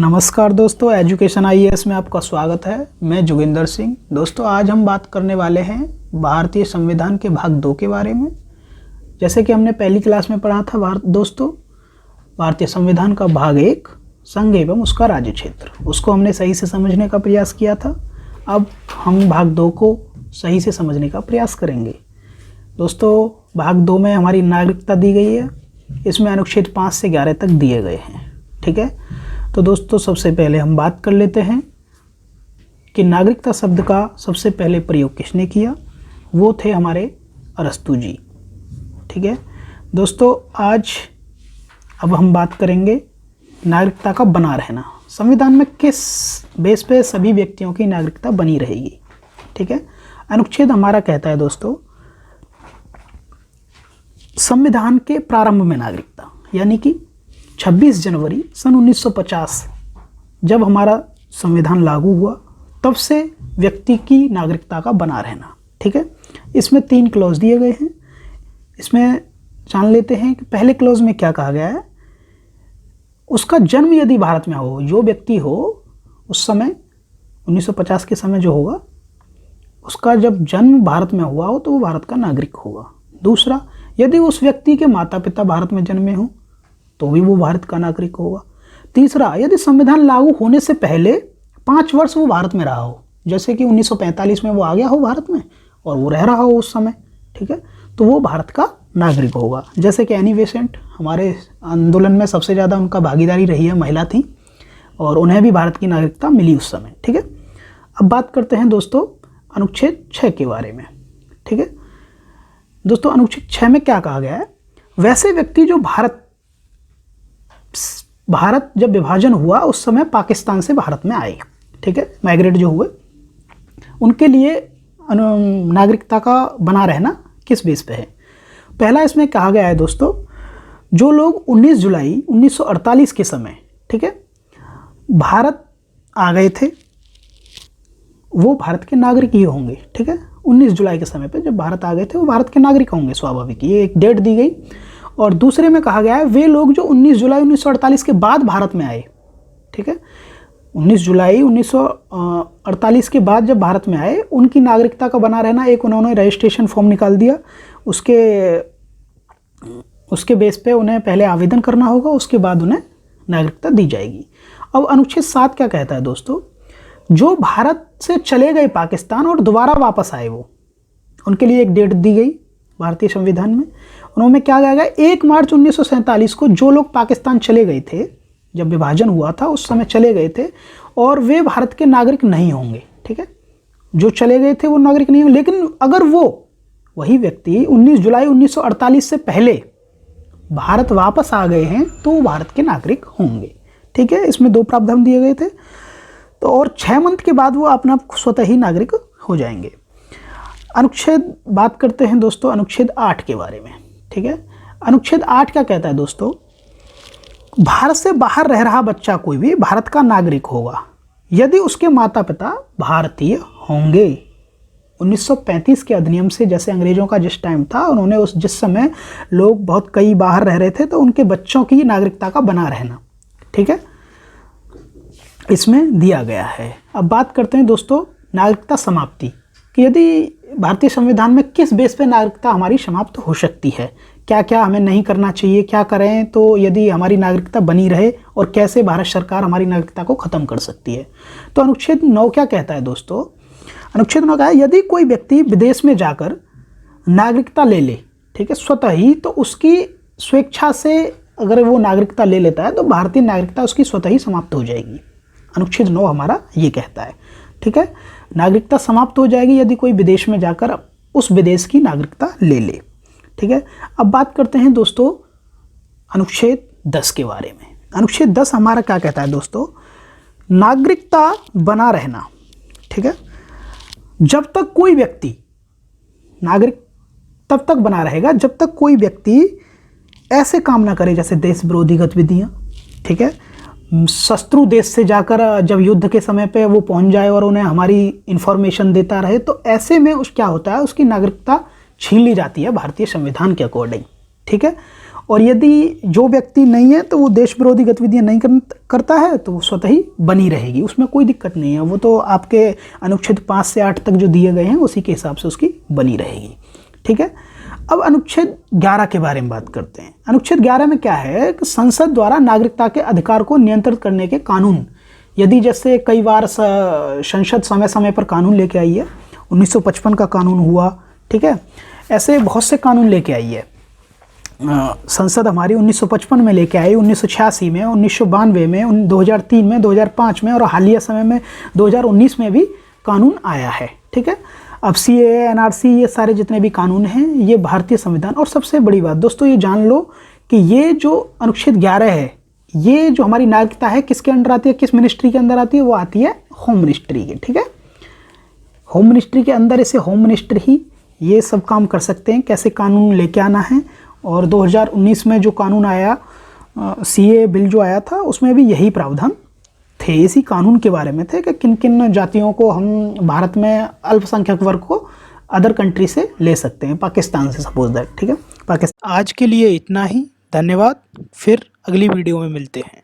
नमस्कार दोस्तों, education IAS में आपका स्वागत है। मैं जोगिंदर सिंह। दोस्तों, आज हम बात करने वाले हैं भारतीय संविधान के भाग 2 के बारे में। जैसे कि हमने पहली क्लास में पढ़ा था भारतीय संविधान का भाग 1 संघ एवं उसका राज्य क्षेत्र, उसको हमने सही से समझने का प्रयास किया था। अब हम भाग 2 को सही से समझने का प्रयास करेंगे। दोस्तों, भाग 2 में हमारी नागरिकता दी गई है। इसमें अनुच्छेद 5 से 11 तक दिए गए हैं। ठीक है, तो दोस्तों सबसे पहले हम बात कर लेते हैं कि नागरिकता शब्द का सबसे पहले प्रयोग किसने किया। वो थे हमारे अरस्तू जी। ठीक है दोस्तों, अब हम बात करेंगे नागरिकता का बना रहना। संविधान में किस बेस पे सभी व्यक्तियों की नागरिकता बनी रहेगी। ठीक है, अनुच्छेद हमारा कहता है दोस्तों, संविधान के प्रारंभ में नागरिकता, यानी कि 26 जनवरी सन 1950 जब हमारा संविधान लागू हुआ, तब से व्यक्ति की नागरिकता का बना रहना। ठीक है, इसमें 3 क्लॉज दिए गए हैं। इसमें जान लेते हैं कि पहले क्लॉज में क्या कहा गया है। उसका जन्म यदि भारत में हो, जो व्यक्ति हो उस समय 1950 के समय जो होगा, उसका जब जन्म भारत में हुआ हो तो वो भारत का नागरिक होगा। दूसरा, यदि उस व्यक्ति के माता पिता भारत में जन्मे हों तो भी वो भारत का नागरिक होगा। तीसरा, यदि संविधान लागू होने से पहले 5 वर्ष वो भारत में रहा हो, जैसे कि 1945 में वो आ गया हो भारत में और वो रह रहा हो उस समय, ठीक है, तो वो भारत का नागरिक होगा। जैसे कि एनी बेसेंट, हमारे आंदोलन में सबसे ज़्यादा उनका भागीदारी रही है, महिला थी और उन्हें भी भारत की नागरिकता मिली उस समय। ठीक है, अब बात करते हैं दोस्तों अनुच्छेद 6 के बारे में। ठीक है दोस्तों, अनुच्छेद 6 में क्या कहा गया है। वैसे व्यक्ति जो भारत जब विभाजन हुआ उस समय पाकिस्तान से भारत में आए, ठीक है, माइग्रेट जो हुए, उनके लिए नागरिकता का बना रहना किस बेस पे है। पहला इसमें कहा गया है दोस्तों, जो लोग 19 जुलाई 1948 के समय, ठीक है, भारत आ गए थे वो भारत के नागरिक ही होंगे। ठीक है, 19 जुलाई के समय पे जब भारत आ गए थे वो भारत के नागरिक होंगे, स्वाभाविक, ये एक डेट दी गई। और दूसरे में कहा गया है वे लोग जो 19 जुलाई 1948 के बाद भारत में आए। ठीक है, 19 जुलाई 1948 के बाद जब भारत में आए, उनकी नागरिकता का बना रहना, एक उन्होंने रजिस्ट्रेशन फॉर्म निकाल दिया, उसके बेस पे उन्हें पहले आवेदन करना होगा, उसके बाद उन्हें नागरिकता दी जाएगी। अब अनुच्छेद 7 क्या कहता है दोस्तों, जो भारत से चले गए पाकिस्तान और दोबारा वापस आए, वो उनके लिए एक डेट दी गई भारतीय संविधान में। उन्होंने क्या कहा गया, 1 मार्च 1947 को जो लोग पाकिस्तान चले गए थे, जब विभाजन हुआ था उस समय चले गए थे, और वे भारत के नागरिक नहीं होंगे। ठीक है, जो चले गए थे वो नागरिक नहीं होंगे, लेकिन अगर वही व्यक्ति 19 जुलाई 1948 से पहले भारत वापस आ गए हैं तो वो भारत के नागरिक होंगे। ठीक है, इसमें 2 प्रावधान दिए गए थे, तो और 6 मंथ के बाद वो अपना स्वतः ही नागरिक हो जाएंगे। अनुच्छेद बात करते हैं दोस्तों अनुच्छेद 8 के बारे में। ठीक है, अनुच्छेद 8 क्या कहता है दोस्तों, भारत से बाहर रह रहा बच्चा कोई भी भारत का नागरिक होगा यदि उसके माता पिता भारतीय होंगे। 1935 के अधिनियम से, जैसे अंग्रेजों का जिस टाइम था, उन्होंने जिस समय लोग बहुत कई बाहर रह रहे थे, तो उनके बच्चों की नागरिकता का बना रहना, ठीक है, इसमें दिया गया है। अब बात करते हैं दोस्तों नागरिकता समाप्ति, कि यदि भारतीय संविधान में किस बेस पे नागरिकता हमारी समाप्त हो सकती है, क्या क्या हमें नहीं करना चाहिए, क्या करें तो यदि हमारी नागरिकता बनी रहे, और कैसे भारत सरकार हमारी नागरिकता को ख़त्म कर सकती है। तो अनुच्छेद 9 क्या कहता है दोस्तों, अनुच्छेद 9 का है, यदि कोई व्यक्ति विदेश में जाकर नागरिकता ले ले, ठीक है, स्वतः ही, तो उसकी स्वेच्छा से अगर वो नागरिकता ले लेता है तो भारतीय नागरिकता उसकी स्वतः ही समाप्त हो जाएगी। अनुच्छेद 9 हमारा ये कहता है। ठीक है, नागरिकता समाप्त हो जाएगी यदि कोई विदेश में जाकर उस विदेश की नागरिकता ले ले। ठीक है, अब बात करते हैं दोस्तों अनुच्छेद 10 के बारे में। अनुच्छेद 10 हमारा क्या कहता है दोस्तों, नागरिकता बना रहना। ठीक है, जब तक कोई व्यक्ति नागरिक तब तक बना रहेगा जब तक कोई व्यक्ति ऐसे काम ना करे जैसे देश विरोधी गतिविधियां, ठीक है, शत्रु देश से जाकर जब युद्ध के समय पे वो पहुंच जाए और उन्हें हमारी इंफॉर्मेशन देता रहे, तो ऐसे में क्या होता है, उसकी नागरिकता छीन ली जाती है भारतीय संविधान के अकॉर्डिंग। ठीक है, और यदि जो व्यक्ति नहीं है तो वो देश विरोधी गतिविधियां नहीं करता है तो वो स्वतः ही बनी रहेगी, उसमें कोई दिक्कत नहीं है। वो तो आपके अनुच्छेद 5 से 8 तक जो दिए गए हैं उसी के हिसाब से उसकी बनी रहेगी। ठीक है, अब अनुच्छेद 11 के बारे में बात करते हैं। अनुच्छेद 11 में क्या है कि संसद द्वारा नागरिकता के अधिकार को नियंत्रित करने के कानून, यदि जैसे कई बार संसद समय समय पर कानून लेके आई है, 1955 का कानून हुआ, ठीक है, ऐसे बहुत से कानून लेके आई है संसद हमारी। 1955 में लेके आई, 1986 में, 1992 में, 2003 में, 2005 में और हालिया समय में 2019 में भी कानून आया है। ठीक है, अब CAA, NRC, ये सारे जितने भी कानून हैं ये भारतीय संविधान। और सबसे बड़ी बात दोस्तों ये जान लो कि ये जो अनुच्छेद 11 है, ये जो हमारी नागरिकता है किसके अंडर आती है, किस मिनिस्ट्री के अंदर आती है, वो आती है होम मिनिस्ट्री के। ठीक है, होम मिनिस्ट्री के अंदर इसे होम मिनिस्टर ही ये सब काम कर सकते हैं, कैसे कानून लेके आना है। और 2019 में जो कानून आया, CAA बिल जो आया था, उसमें भी यही प्रावधान थे, इसी कानून के बारे में थे कि किन किन जातियों को हम भारत में अल्पसंख्यक वर्ग को अदर कंट्री से ले सकते हैं, पाकिस्तान से सपोज दैट। ठीक है, पाकिस्तान। आज के लिए इतना ही, धन्यवाद, फिर अगली वीडियो में मिलते हैं।